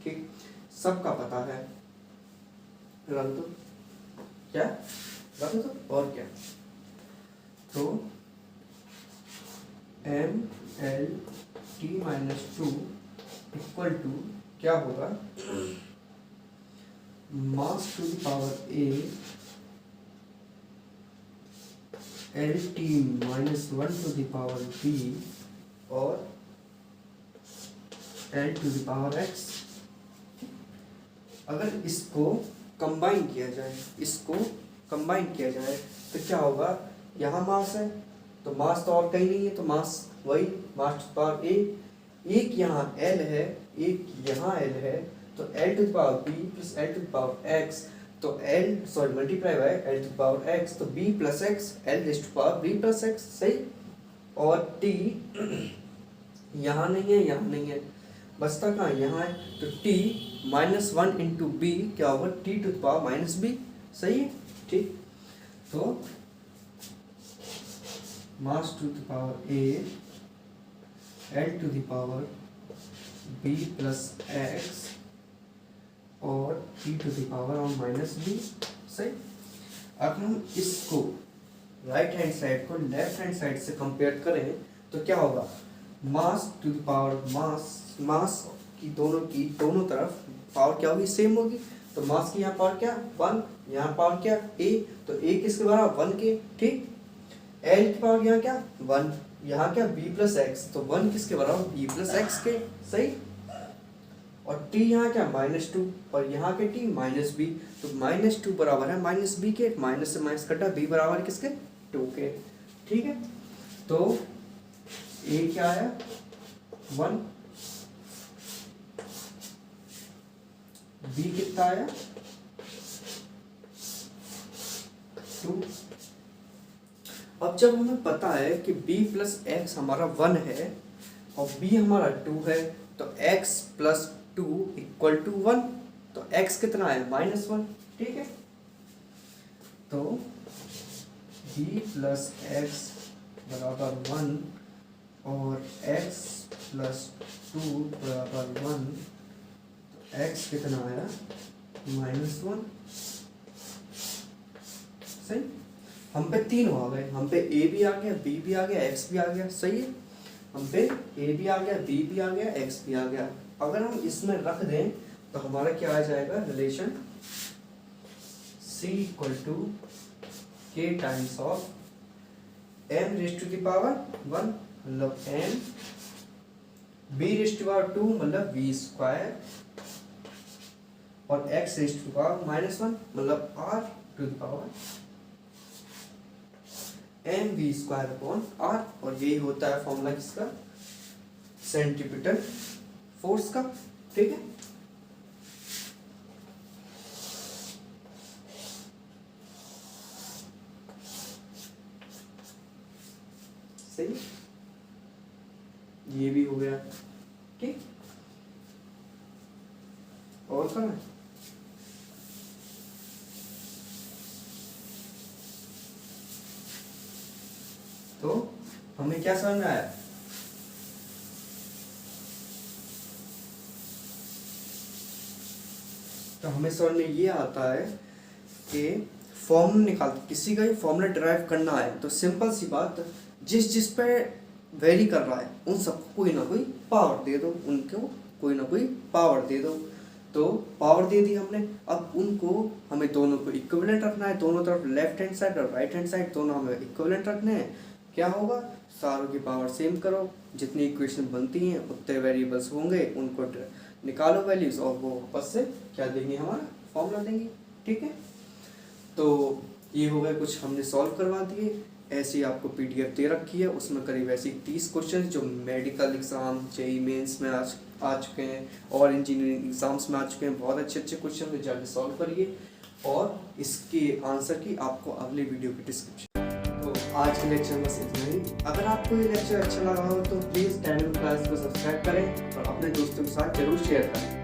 ठीक, सबका पता है। रख दो, क्या रख दो, और क्या, तो mLT - 2 इक्वल टू क्या होगा, mass to the power A LT - 1 to the power B और L to the power X। अगर इसको कंबाइन किया जाए तो क्या होगा, यहाँ मास है तो मास तो और कहीं नहीं है, तो मास वही, मास टू पावर A, एक यहाँ L है, एक यहाँ L है, तो L to the power B plus L to the power X, तो multiply by L to the power X, तो B plus X L raise to power B plus X। सही, और T यहाँ नहीं है, बचता कहाँ, यहाँ है, तो T -1 इंटू B क्या होगा, T to the power -B। सही है, ठीक। तो mass to the power A L to the power B plus X और T to the power -B। सही, अब हम इसको राइट हैंड साइड को लेफ्ट हैंड साइड से कंपेयर करें तो क्या होगा, mass to the power mass की दोनों तरफ पावर क्या होगी, सेम होगी। तो मास की यहाँ पावर क्या, 1, यहाँ पावर क्या, A, तो A किसके बराबर, 1 के। ठीक, L की पावर यहाँ क्या, 1, यहाँ क्या, B प्लस X, तो 1 किसके बराबर, B प्लस X के। सही, और T यहाँ क्या, -2, और यहाँ के T -B, तो -2 बराबर है -B के, माइनस से माइनस कटा, B बराबर है किसके, 2 के। ठीक है, तो A क्या आया, 1, B कितना आया, 2। अब जब हमें पता है कि B प्लस X हमारा 1 है और B हमारा 2 है, तो X प्लस 2 इक्वल टू 1, तो X कितना है, -1। ठीक है, तो B प्लस X बराबर 1 और X प्लस 2 बराबर 1, तो X कितना आया, -1। सही, हम पे 3 आ गए, हम पे A भी आ गया, B भी आ गया, X भी आ गया। सही है, हम पे A भी आ गया, B भी आ गया, X भी आ गया। अगर हम इसमें रख दें तो हमारा क्या आ जाएगा, relation C equal to K times of M raise to the power 1 मतलब M, B raise to power 2 मतलब V स्क्वायर, और X रेज़ टू पावर -1 मतलब R to the power mv square upon r, और यही होता है formula किसका, centripetal force का। ठीक है, सही, ये भी हो गया। ठीक, और करना है? तो हमें क्या समझ में आया? तो हमें समझ में ये आता है कि फॉर्मूला निकाल, किसी का भी फॉर्मूला डिराइव करना है तो सिंपल सी बात, जिस जिस पे वेरी कर रहा है उन सबको कोई ना कोई पावर दे दो, उनको कोई ना कोई पावर दे दो। तो पावर दे दी हमने, अब उनको हमें दोनों को इक्विवेलेंट रखना है, दोनों तरफ लेफ्ट हैंड साइड और राइट हैंड साइड दोनों हमें इक्विवेलेंट रखने हैं। क्या होगा, सारों की पावर सेम करो, जितनी इक्वेशन बनती हैं उतने वेरिएबल्स होंगे, उनको निकालो वैल्यूज और वो वापस से क्या देंगे, हमारा फॉर्मूला देंगे। ठीक है, तो ये हो गया, कुछ हमने सॉल्व करवा दिए। ऐसी आपको पीडीएफ दे रखी है, उसमें करीब ऐसी 30 क्वेश्चन जो मेडिकल एग्जाम, जेई मेंस में आ चुके हैं और इंजीनियरिंग एग्जाम्स में आ चुके हैं। बहुत अच्छे अच्छे क्वेश्चन में जाके सॉल्व करिए, और इसके आंसर की आपको अगले वीडियो की डिस्क्रिप्शन। तो आज के लेक्चर में बस इतना ही। अगर आपको ये लेक्चर अच्छा लगा हो तो प्लीज़ चैनल क्लास को सब्सक्राइब करें और अपने दोस्तों के साथ जरूर शेयर करें।